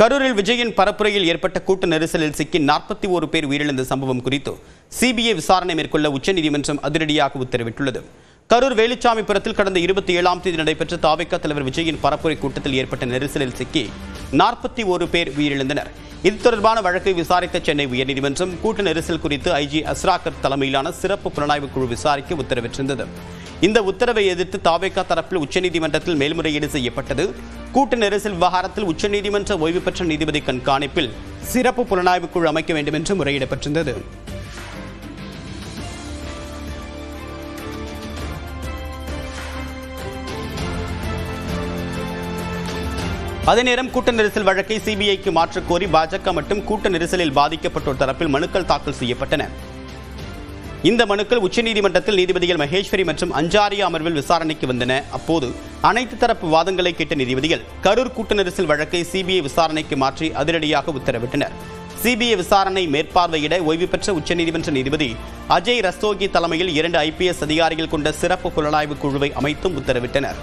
கரூரில் விஜயின் பரப்புரையில் ஏற்பட்ட கூட்ட நெரிசலில் சிக்கி 41 பேர் உயிரிழந்த சம்பவம் குறித்து சிபிஐ விசாரணை மேற்கொள்ள உச்சநீதிமன்றம் அதிரடியாக உத்தரவிட்டுள்ளது. கரூர் வேலுச்சாமிபுரத்தில் கடந்த 27ஆம் தேதி நடைபெற்ற தாவேகா தலைவர் விஜயின் பரப்புரை கூட்டத்தில் ஏற்பட்ட நெரிசலில் சிக்கி 41 பேர் உயிரிழந்தனர். இது தொடர்பான வழக்கை விசாரித்த சென்னை உயர்நீதிமன்றம் கூட்ட நெரிசல் குறித்து ஐஜி அஸ்ராகர் தலைமையிலான சிறப்பு புலனாய்வு குழு விசாரிக்க உத்தரவிட்டிருந்தது. இந்த உத்தரவை எதிர்த்து தாவேகா தரப்பில் உச்சநீதிமன்றத்தில் மேல்முறையீடு செய்யப்பட்டது. கூட்ட நெரிசல் விவகாரத்தில் உச்சநீதிமன்ற ஓய்வு பெற்ற நீதிபதி கண்காணிப்பில் சிறப்பு புலனாய்வு குழு அமைக்க வேண்டும் என்று முறையிடப்பட்டிருந்தது. அதே நேரம் கூட்ட நெரிசல் வழக்கை சிபிஐக்கு மாற்றக் கோரி பாஜக மற்றும் கூட்ட நெரிசலில் பாதிக்கப்பட்டோர் தரப்பில் மனுக்கள் தாக்கல் செய்யப்பட்டன. இந்த மனுக்கள் உச்சநீதிமன்றத்தில் நீதிபதிகள் மகேஸ்வரி மற்றும் அஞ்சாரியா அமர்வில் விசாரணைக்கு வந்தன. அப்போது அனைத்து தரப்பு வாதங்களை கேட்ட நீதிபதிகள் கரூர் கூட்ட நெரிசல் வழக்கை சிபிஐ விசாரணைக்கு மாற்றி அதிரடியாக உத்தரவிட்டனர். சிபிஐ விசாரணை மேற்பார்வையிட ஓய்வு பெற்ற உச்சநீதிமன்ற நீதிபதி அஜய் ரஸ்தோகி தலைமையில் 2 IPS அதிகாரிகள் கொண்ட சிறப்பு புலனாய்வு குழுவை அமைத்தும் உத்தரவிட்டனர்.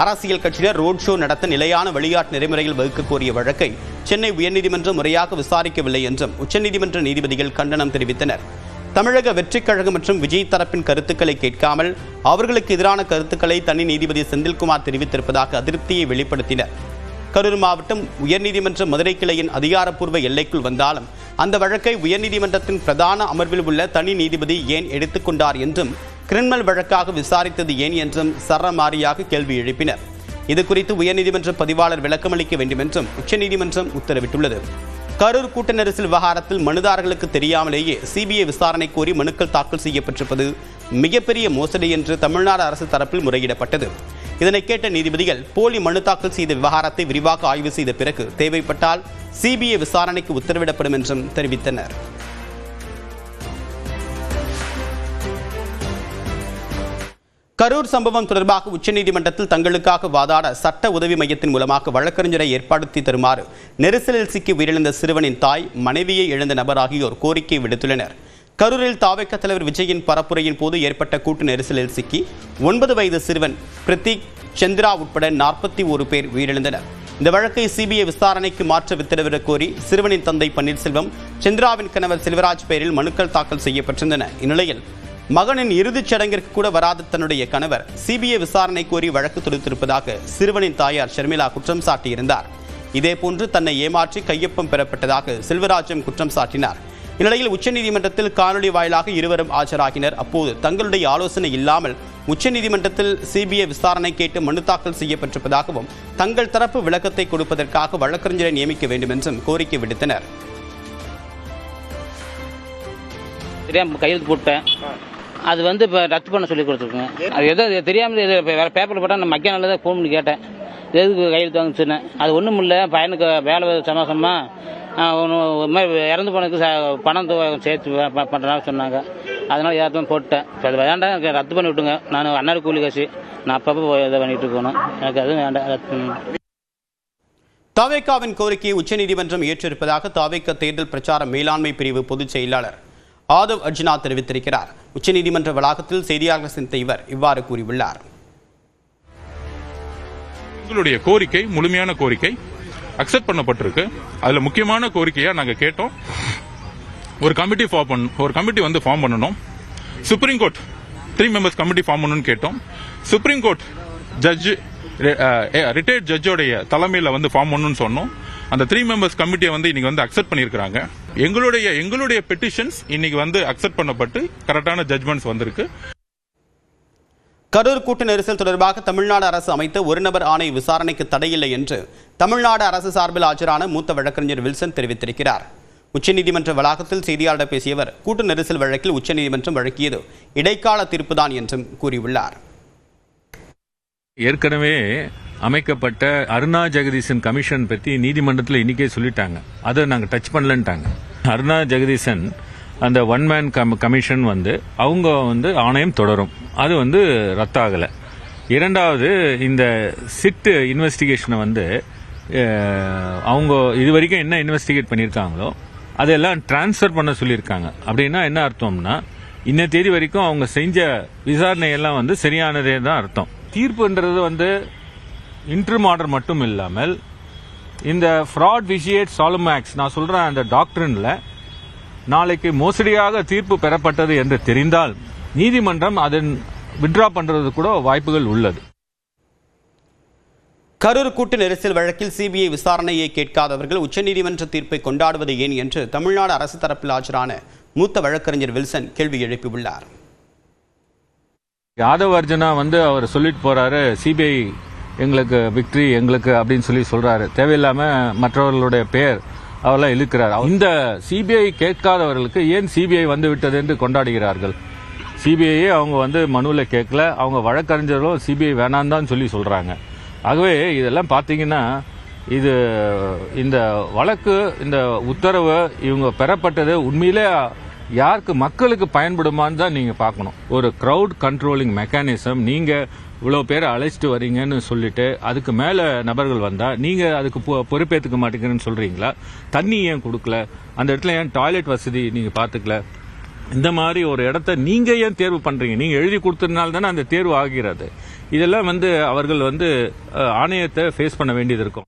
அரசியல் கட்சியினர் ரோட் ஷோ நடத்த நிலையான வழிகாட்டு நெறிமுறைகள் வகுக்க கோரிய வழக்கை சென்னை உயர்நீதிமன்றம் முறையாக விசாரிக்கவில்லை என்றும் உச்சநீதிமன்ற நீதிபதிகள் கண்டனம் தெரிவித்தனர். தமிழக வெற்றிக் கழகம் மற்றும் விஜய் தரப்பின் கருத்துக்களை கேட்காமல் அவர்களுக்கு எதிரான கருத்துக்களை தனி நீதிபதி செந்தில்குமார் தெரிவித்திருப்பதாக அதிருப்தியை வெளிப்படுத்தினர். கரூர் மாவட்டம் உயர்நீதிமன்ற மதுரை கிளையின் அதிகாரப்பூர்வ எல்லைக்குள் வந்தாலும் அந்த வழக்கை உயர்நீதிமன்றத்தின் பிரதான அமர்வில் உள்ள தனி நீதிபதி ஏன் எடுத்துக்கொண்டார் என்றும் கிரிமினல் வழக்காக விசாரித்தது ஏன் என்றும் சரமாரியாக கேள்வி எழுப்பினர். இதுகுறித்து உயர்நீதிமன்ற பதிவாளர் விளக்கமளிக்க வேண்டும் என்றும் உச்சநீதிமன்றம் உத்தரவிட்டுள்ளது. கரூர் கூட்ட நெரிசல் விவகாரத்தில் மனுதாரர்களுக்கு தெரியாமலேயே சிபிஐ விசாரணை கோரி மனுக்கள் தாக்கல் செய்யப்பட்டிருப்பது மிகப்பெரிய மோசடி என்று தமிழ்நாடு அரசு தரப்பில் முறையிடப்பட்டது. இதனை கேட்ட நீதிபதிகள் போலி மனு தாக்கல் செய்த விவகாரத்தை விரிவாக ஆய்வு செய்த பிறகு தேவைப்பட்டால் சிபிஐ விசாரணைக்கு உத்தரவிடப்படும் என்றும் தெரிவித்தனர். கரூர் சம்பவம் தொடர்பாக உச்சநீதிமன்றத்தில் தங்களுக்காக வாதாட சட்ட உதவி மையத்தின் மூலமாக வழக்கறிஞரை ஏற்படுத்தி தருமாறு நெரிசலில் சிக்கி உயிரிழந்த சிறுவனின் தாய், மனைவியை இழந்த நபர் ஆகியோர் கோரிக்கை விடுத்துள்ளனர். கரூரில் தாவேகா தலைவர் விஜயின் பரப்புரையின் போது ஏற்பட்ட கூட்டு நெரிசலில் சிக்கி 9 வயது சிறுவன் பிரதீக் சந்திரா உட்பட 41 பேர் உயிரிழந்தனர். இந்த வழக்கை சிபிஐ விசாரணைக்கு மாற்ற உத்தரவிடக் கோரி சிறுவனின் தந்தை பன்னீர்செல்வம், சந்திராவின் கணவர் செல்வராஜ் பெயரில் மனுக்கள் தாக்கல் செய்யப்பட்டிருந்தன. இந்நிலையில் மகனின் இறுதிச் சடங்கிற்கு கூட வராத தன்னுடைய கணவர் சிபிஐ விசாரணை கோரி வழக்கு தொடுத்திருப்பதாக சிறுவனின் தாயார் ஷர்மிளா குற்றம் சாட்டியிருந்தார். இதேபோன்று தன்னை ஏமாற்றி கையொப்பம் பெறப்பட்டதாக செல்வராஜும் குற்றம் சாட்டினார். இந்நிலையில் உச்சநீதிமன்றத்தில் காணொலி வாயிலாக இருவரும் ஆஜராகினர். அப்போது தங்களுடைய ஆலோசனை இல்லாமல் உச்சநீதிமன்றத்தில் சிபிஐ விசாரணை கேட்டு மனு தாக்கல் செய்யப்பட்டிருப்பதாகவும் தங்கள் தரப்பு விளக்கத்தை கொடுப்பதற்காக வழக்கறிஞரை நியமிக்க வேண்டும் என்றும் கோரிக்கை விடுத்தனர். கையெழுத்து போட்டேன், அது இப்போ ரத்து பண்ண சொல்லி கொடுத்துருக்குங்க. அது எதோ தெரியாமல் வேறு பேப்பரில் போட்டால் நான் மக்கியானால தான் ஃபோன் பண்ணி கேட்டேன், எதுக்கு கையெழுத்து வாங்கிச்சுன்னு. அது ஒன்றும் இல்லை, பையனுக்கு வேலை சமாசமாக மாதிரி இறந்து போனதுக்கு பணம் சேர்த்து பண்ணுறாங்க சொன்னாங்க. அதனால் ஏற்றம் போட்டேன். அது வேண்டாம், எனக்கு ரத்து பண்ணி விட்டுங்க. நான் அண்ணாடி கூலி காசு நான் அப்பப்போ இதை பண்ணிட்டு இருக்கணும், எனக்கு அதுவும் வேண்டாம், ரத்து பண்ணணும். தாவேகாவின் கோரிக்கையை உச்சநீதிமன்றம் ஏற்றிருப்பதாக தாவேகா தேர்தல் பிரச்சார மேலாண்மை பிரிவு பொதுச் செயலாளர் ஆதவ் அர்ஜுனா தெரிவித்திருக்கிறார். உச்சநீதிமன்ற வளாகத்தில் செய்தியாளர்கள் சந்தித்த இவர் இவ்வாறு கூறியுள்ளார். எங்களுடைய கோரிக்கை முழுமையான கோரிக்கை அக்செப்ட் பண்ணப்பட்டிருக்கு. அதுல முக்கியமான கோரிக்கையா நாங்க கேட்டோம், ஒரு கமிட்டி ஃபார்ம் பண்ணணும். Supreme court 3 members committee form பண்ணணும்னு கேட்டோம். சுப்ரீம் கோர்ட் ஜட்ஜ் ரிட்டையர்ட் ஜட்ஜோடைய தலைமையில் ஃபார்ம் பண்ணணும்னு சொன்னோம். அந்த 3 மெம்பர்ஸ் கமிட்டியை இன்னைக்கு அக்செப்ட் பண்ணியிருக்காங்க. எங்களுடைய பெட்டிஷன்ஸ் இன்னைக்கு அக்செப்ட் பண்ணப்பட்டு கரெக்டான ஜட்ஜ்மெண்ட்ஸ் வந்திருக்கு. கரூர் கூட்ட நெரிசல் தொடர்பாக தமிழ்நாடு அரசு அமைத்த ஒரு நபர் ஆணை விசாரணைக்கு தடையில்லை என்று தமிழ்நாடு அரசு சார்பில் ஆஜரான மூத்த வழக்கறிஞர் வில்சன் தெரிவித்திருக்கிறார். உச்சநீதிமன்ற வளாகத்தில் செய்தியாளர் பேசியவர் கூட்ட நெரிசல் வழக்கில் உச்சநீதிமன்றம் வழங்கியது இடைக்கால தீர்ப்புதான் என்றும் கூறியுள்ளார். ஏற்கனவே அமைக்கப்பட்ட அருணா ஜெகதீசன் கமிஷன் பற்றி நீதிமன்றத்தில் இன்னைக்கே சொல்லிட்டாங்க, அதை நாங்கள் டச் பண்ணலன்ட்டாங்க. அருணா ஜெகதீசன் அந்த 1 மேன் கமிஷன் அவங்க ஆணையம் தொடரும், அது ரத்தாகலை. இரண்டாவது, இந்த சிட் இன்வெஸ்டிகேஷனை அவங்க இது வரைக்கும் என்ன இன்வெஸ்டிகேட் பண்ணியிருக்காங்களோ அதெல்லாம் டிரான்ஸ்ஃபர் பண்ண சொல்லியிருக்காங்க. அப்படின்னா என்ன அர்த்தம்னா, இன்ன தேதி வரைக்கும் அவங்க செஞ்ச விசாரணையெல்லாம் சரியானதே தான் அர்த்தம். தீர்ப்புன்றது இன்ட்ரிம் ஆர்டர் மட்டும் இல்லாமல் இந்த ஃப்ராட் விஷியேட் சாலுமேக்ஸ் நான் சொல்றேன் அந்த டாக்டரின்ல நாளைக்கு மோசடியாக தீர்ப்பு பெறப்பட்டது என்று தெரிந்தால் நீதிமன்றம் அதன் வித்ட்ரா பண்றது கூட வாய்ப்புகள் உள்ளது. கரூர் கூட்டு நெரிசல் வழக்கில் சிபிஐ விசாரணையை கேட்காதவர்கள் உச்சநீதிமன்ற தீர்ப்பை கொண்டாடுவது ஏன் என்று தமிழ்நாடு அரசு தரப்பில் ஆஜரான மூத்த வழக்கறிஞர் வில்சன் கேள்வி எழுப்பியுள்ளார். யாதவ் அர்ஜுனா அவர் சொல்லிட்டு போறாரு, சிபிஐ எங்களுக்கு விக்டரி எங்களுக்கு அப்படின்னு சொல்றாரு. தேவையில்லாம மற்றவர்களுடைய பெயர் அவரெல்லாம் இழுக்கிறார். இந்த சிபிஐ கேட்காதவர்களுக்கு ஏன் சிபிஐ வந்து விட்டது என்று கொண்டாடுகிறார்கள்? சிபிஐயே அவங்க மனுவில் கேட்கல, அவங்க வழக்கறிஞர்களும் சிபிஐ வேணான்னு தான் சொல்றாங்க. ஆகவே இதெல்லாம் பார்த்தீங்கன்னா இது இந்த வழக்கு இந்த உத்தரவு இவங்க பெறப்பட்டது உண்மையிலே யாருக்கு மக்களுக்கு பயன்படுமான்னு தான் நீங்க பார்க்கணும். ஒரு கிரவுட் கண்ட்ரோலிங் மெக்கானிசம், நீங்க இவ்வளவு பேரை அழைச்சிட்டு வரீங்கன்னு சொல்லிட்டு அதுக்கு மேல நபர்கள் வந்தா நீங்க அதுக்கு பொறுப்பேற்றுக்க மாட்டேங்கிறேன்னு சொல்றீங்களா? தண்ணி ஏன் கொடுக்கல? அந்த இடத்துல ஏன் டாய்லெட் வசதி நீங்க பாத்துக்கல? இந்த மாதிரி ஒரு இடத்த நீங்க ஏன் தேர்வு பண்றீங்க? நீங்க எழுதி கொடுத்ததுனால தானே அந்த தேர்வு ஆகிறது. இதெல்லாம் அவர்கள் ஆணையத்தை ஃபேஸ் பண்ண வேண்டியது இருக்கும்.